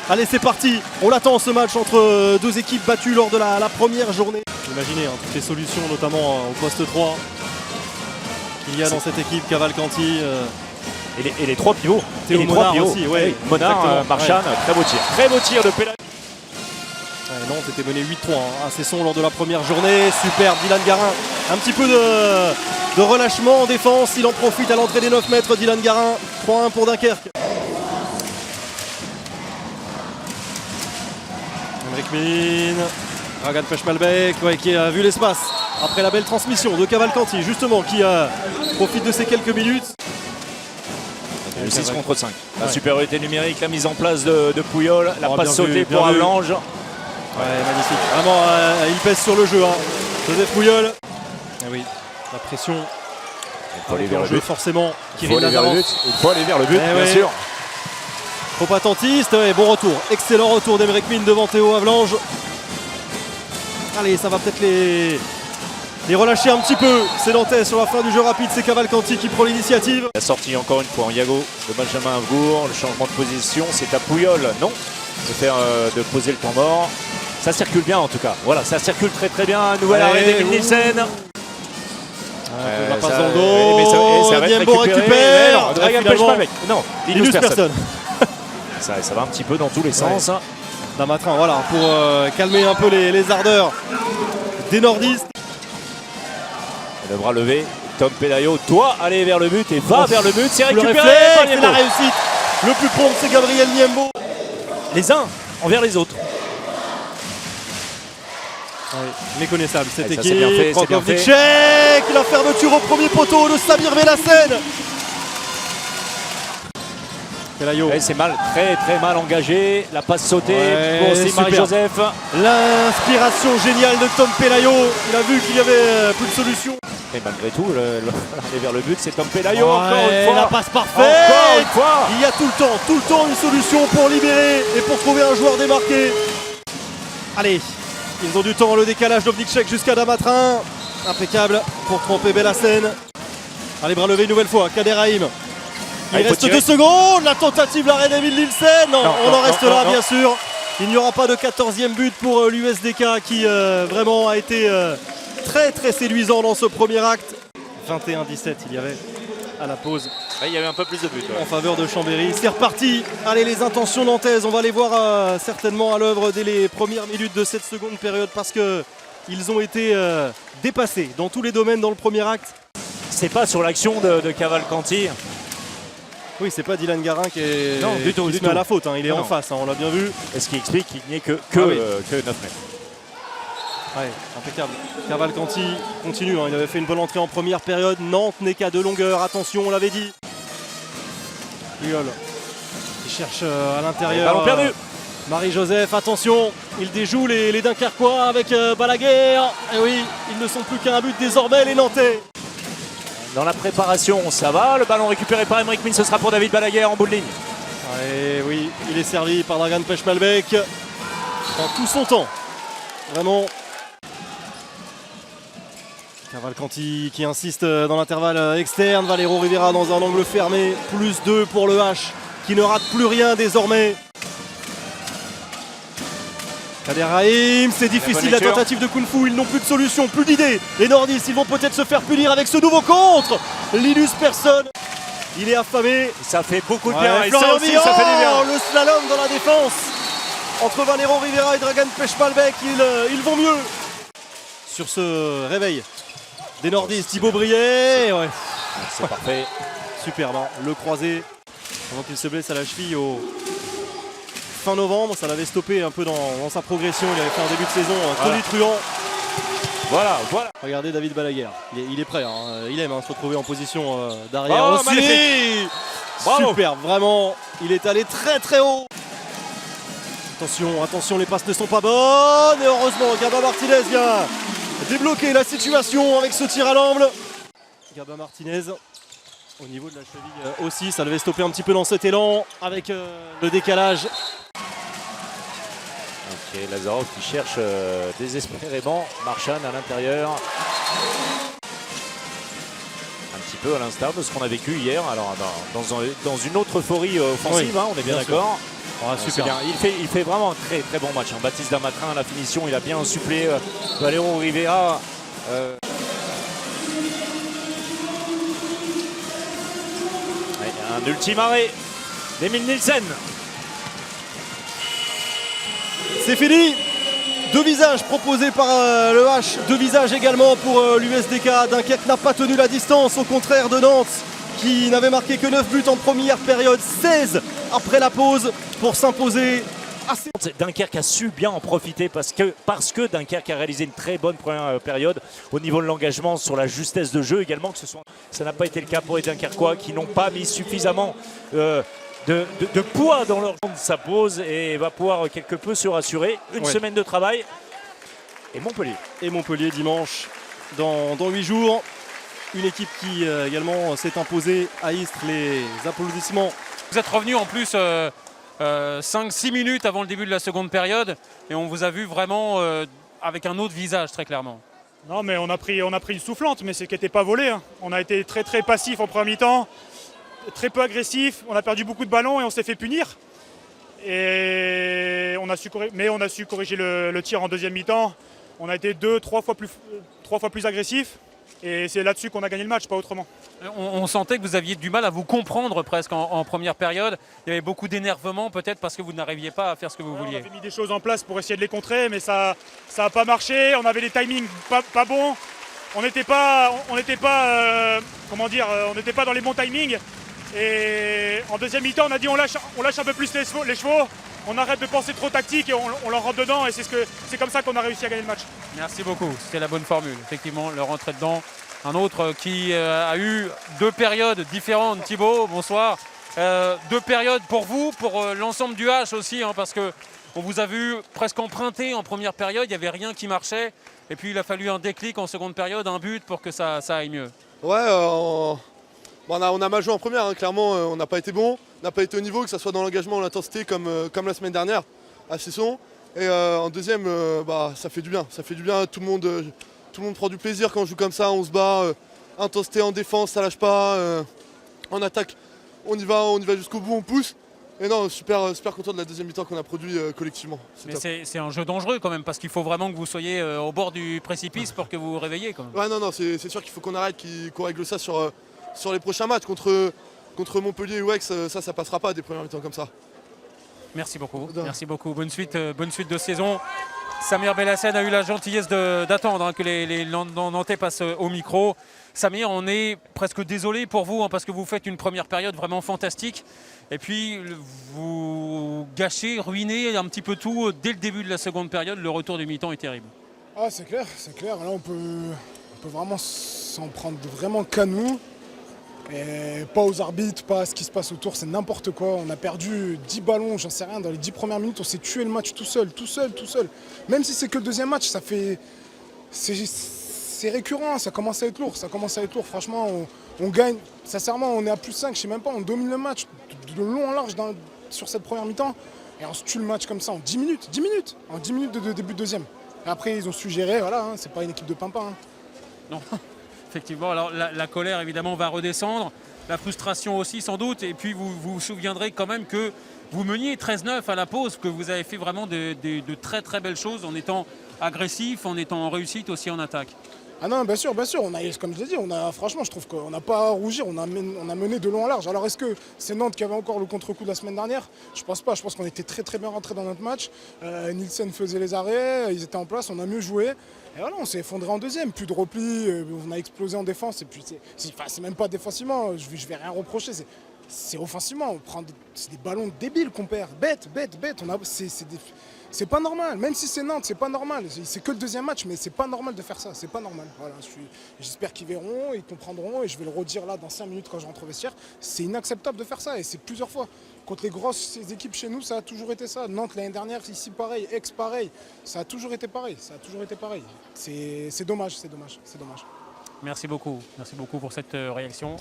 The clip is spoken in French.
Allez, c'est parti. On l'attend ce match entre deux équipes battues lors de la première journée. Imaginez hein, toutes les solutions, notamment au poste 3 qu'il y a dans cette équipe. Cavalcanti. Et les trois pivots. Théo Monard aussi. Ouais, Monard, Marchand, très beau tir. Très beau tir de Pelayo. Nantes était mené 8-3 à Cesson lors de la première journée. Super, Dylan Garin. Un petit peu de relâchement en défense. Il en profite à l'entrée des 9 mètres. Dylan Garin, 3-1 pour Dunkerque. Emeric Min, Dragan Pechmalbek qui a vu l'espace après la belle transmission de Cavalcanti justement qui profite de ces quelques minutes. Le 6 contre 5. La supériorité numérique, la mise en place de Puyol, la passe sautée pour Avalanche. Ouais, magnifique. Vraiment, il pèse sur le jeu. Hein. Joseph Puyol. Ah oui, la pression. Il faut aller vers le but. Forcément. Il faut aller vers le but, bien sûr. Trop attentiste. Ouais, bon retour. Excellent retour d'Emeric Min devant Théo Avalanche. Allez, ça va peut-être les relâcher un petit peu. C'est Nantais sur la fin du jeu rapide. C'est Cavalcanti qui prend l'initiative. La sortie encore une fois en Yago de Benjamin Avgour. Le changement de position, c'est à Puyol. Non, de poser le point mort. Ça circule bien en tout cas. Voilà, ça circule très très bien. Nouvel arrêt d'Emile Nielsen. La passe dans le dos. Ça va être récupère. Dragan Pechmalbek. Non, Linus Persson. Ça va un petit peu dans tous les sens. Damatrin, voilà, pour calmer un peu les ardeurs des nordistes. Le bras levé. Tom Pelayo doit aller vers le but et va vers le but. C'est récupéré par c'est la réussite. Le plus prompt, c'est Gabriel Niembo. Les uns envers les autres. Méconnaissable cette équipe. C'est bien fait, Prokovnicek, la fermeture au premier poteau de Samir Velassen. Pelayo. C'est mal, très très mal engagé. La passe sautée pour aussi Marie-Joseph. L'inspiration géniale de Tom Pelayo. Il a vu qu'il y avait plus de solution. Et malgré tout, aller vers le but, c'est Tom Pelayo. Encore une fois. La passe parfaite. Encore une fois. Il y a tout le temps une solution pour libérer et pour trouver un joueur démarqué. Allez. Ils ont du temps, le décalage d'Ovnicek jusqu'à Damatrin. Impeccable pour tromper Velassen. Allez, bras levé une nouvelle fois, Kader Haïm. Il reste 2 secondes, la tentative l'arrêt d'Emile Nielsen. Non, on en reste là, bien sûr. Il n'y aura pas de 14e but pour l'USDK qui vraiment a été très très séduisant dans ce premier acte. 21-17, il y avait à la pause. Il y avait un peu plus de buts. En faveur de Chambéry. C'est reparti. Allez, les intentions nantaises, on va les voir certainement à l'œuvre dès les premières minutes de cette seconde période parce qu'ils ont été dépassés dans tous les domaines dans le premier acte. C'est pas sur l'action de Cavalcanti. Oui, c'est pas Dylan Garin qui se met à la faute. Hein. Il est en face, hein, on l'a bien vu. Et ce qui explique qu'il n'y ait que 9 mètres. Ouais, impeccable. Cavalcanti continue, hein. Il avait fait une bonne entrée en première période. Nantes n'est qu'à 2 longueurs, attention, on l'avait dit. Puyol qui cherche à l'intérieur. Ballon perdu. Marie-Joseph, attention, il déjoue les Dunkerquois avec Balaguer. Et oui, ils ne sont plus qu'à un but désormais, les Nantais. Dans la préparation, ça va. Le ballon récupéré par Emeric Min, ce sera pour David Balaguer en bout de ligne. Et oui, il est servi par Dragan Pechmalbek dans tout son temps. Vraiment. Cavalcanti qui insiste dans l'intervalle externe. Valero Rivera dans un angle fermé. +2 pour le H qui ne rate plus rien désormais. Kader Haïm, c'est difficile la tentative de Kung Fu. Ils n'ont plus de solution, plus d'idées. Les nordistes, ils vont peut-être se faire punir avec ce nouveau contre. Linus Persson. Il est affamé. Ça fait beaucoup de bien. Et ça aussi, ça fait du bien. Le slalom dans la défense. Entre Valero Rivera et Dragan Pechmalbek, ils vont mieux. Sur ce réveil des nordistes, Thibaut Briet. Ouais. C'est parfait. Superbe, hein. Le croisé avant qu'il se blesse à la cheville au fin novembre. Ça l'avait stoppé un peu dans sa progression. Il avait fait un début de saison tonitruant. Voilà. Regardez David Balaguer. Il est prêt. Hein. Il aime se retrouver en position d'arrière aussi. Magnifique. Bravo. Super, vraiment. Il est allé très très haut. Attention, les passes ne sont pas bonnes. Et heureusement, Gabin Martinez vient débloquer la situation avec ce tir à l'angle. Gabin Martinez, au niveau de la cheville aussi, ça devait stopper un petit peu dans cet élan avec le décalage. Ok, Lazarov qui cherche désespérément Marchand à l'intérieur. Un petit peu à l'instar de ce qu'on a vécu hier. Alors dans une autre euphorie offensive, on est bien d'accord. Oh, C'est super. bien. Il fait vraiment un très très bon match. Baptiste Damatrin, la finition, il a bien supplé Valero Rivera. Un ultime arrêt d'Emile Nielsen. C'est fini. Deux visages proposés par le H, deux visages également pour l'USDK. Dunkerque n'a pas tenu la distance, au contraire de Nantes, qui n'avait marqué que 9 buts en première période, 16 après la pause pour s'imposer. Dunkerque a su bien en profiter parce que Dunkerque a réalisé une très bonne première période au niveau de l'engagement, sur la justesse de jeu également. Ça n'a pas été le cas pour les Dunkerquois qui n'ont pas mis suffisamment de poids dans leur de sa pause et va pouvoir quelque peu se rassurer. Une semaine de travail et Montpellier. Et Montpellier dimanche dans 8 jours. Une équipe qui également s'est imposée à Istres. Les applaudissements. Vous êtes revenu en plus 5-6 minutes avant le début de la seconde période et on vous a vu vraiment avec un autre visage très clairement. Non mais on a pris une soufflante, mais c'est qu'elle n'était pas volée. Hein. On a été très très passif en première mi-temps, très peu agressif, on a perdu beaucoup de ballons et on s'est fait punir. Et on a su corriger le tir en deuxième mi-temps. On a été 2-3 fois plus agressif. Et c'est là-dessus qu'on a gagné le match, pas autrement. On sentait que vous aviez du mal à vous comprendre presque en première période. Il y avait beaucoup d'énervement peut-être parce que vous n'arriviez pas à faire ce que vous vouliez. On avait mis des choses en place pour essayer de les contrer, mais ça n'a pas marché. On avait des timings pas bons. On n'était pas dans les bons timings. Et en deuxième mi-temps, on a dit on lâche un peu plus les chevaux. On arrête de penser trop tactique et on leur rentre dedans. Et c'est comme ça qu'on a réussi à gagner le match. Merci beaucoup, c'était la bonne formule. Effectivement, le rentrer dedans. Un autre qui a eu deux périodes différentes. Thibaut, bonsoir. Deux périodes pour vous, pour l'ensemble du H aussi, hein, parce qu'on vous a vu presque emprunter en première période. Il n'y avait rien qui marchait. Et puis il a fallu un déclic en seconde période, un but pour que ça aille mieux. Ouais, on a mal joué en première, hein. Clairement on n'a pas été bon, on n'a pas été au niveau, que ce soit dans l'engagement ou l'intensité comme la semaine dernière à Cesson. Et en deuxième, ça fait du bien, tout le monde prend du plaisir quand on joue comme ça, on se bat, intensité en défense, ça lâche pas, en attaque, on y va jusqu'au bout, on pousse. Et non, super content de la deuxième mi-temps qu'on a produit collectivement. Mais c'est un jeu dangereux quand même, parce qu'il faut vraiment que vous soyez au bord du précipice pour que vous vous réveillez quand même. Ouais, non, c'est sûr qu'il faut qu'on arrête, qu'on règle ça sur les prochains matchs. Contre Montpellier ou Aix, ça passera pas des premières mi-temps comme ça. Merci beaucoup. Merci beaucoup. Bonne suite de saison. Samir Belhassen a eu la gentillesse d'attendre que les Nantais passent au micro. Samir, on est presque désolé pour vous, hein, parce que vous faites une première période vraiment fantastique. Et puis vous gâchez, ruinez un petit peu tout dès le début de la seconde période. Le retour du mi-temps est terrible. Ah, c'est clair. Là, on peut vraiment s'en prendre vraiment qu'à nous. Et pas aux arbitres, pas à ce qui se passe autour, c'est n'importe quoi. On a perdu 10 ballons, j'en sais rien, dans les 10 premières minutes, on s'est tué le match tout seul. Même si c'est que le deuxième match, c'est récurrent, ça commence à être lourd. Franchement, on gagne, sincèrement, on est à plus 5, je sais même pas, on domine le match de long en large sur cette première mi-temps. Et on se tue le match comme ça en 10 minutes. En 10 minutes de début de deuxième. Et après, ils ont su gérer, voilà, hein, c'est pas une équipe de pimpin. Hein. Non. Effectivement, alors la colère évidemment va redescendre, la frustration aussi sans doute, et puis vous vous souviendrez quand même que vous meniez 13-9 à la pause, que vous avez fait vraiment de très très belles choses en étant agressif, en étant en réussite aussi en attaque. Ah non, bien sûr, comme je l'ai dit, franchement, je trouve qu'on n'a pas à rougir, on a mené de long en large. Alors est-ce que c'est Nantes qui avait encore le contre-coup de la semaine dernière? Je pense pas, je pense qu'on était très très bien rentrés dans notre match. Nielsen faisait les arrêts, ils étaient en place, on a mieux joué. Et voilà, on s'est effondré en deuxième, plus de repli, on a explosé en défense. Et puis c'est même pas défensivement, je vais rien reprocher, c'est offensivement, c'est des ballons débiles qu'on perd, bête. C'est pas normal, même si c'est Nantes, c'est pas normal. C'est que le deuxième match, mais c'est pas normal de faire ça, c'est pas normal. Voilà, j'espère qu'ils verront, ils comprendront, et je vais le redire là dans 5 minutes quand je rentre au vestiaire. C'est inacceptable de faire ça, et c'est plusieurs fois. Contre les grosses équipes chez nous, ça a toujours été ça. Nantes l'année dernière, ici pareil, Aix pareil. Ça a toujours été pareil, C'est dommage. Merci beaucoup pour cette réaction.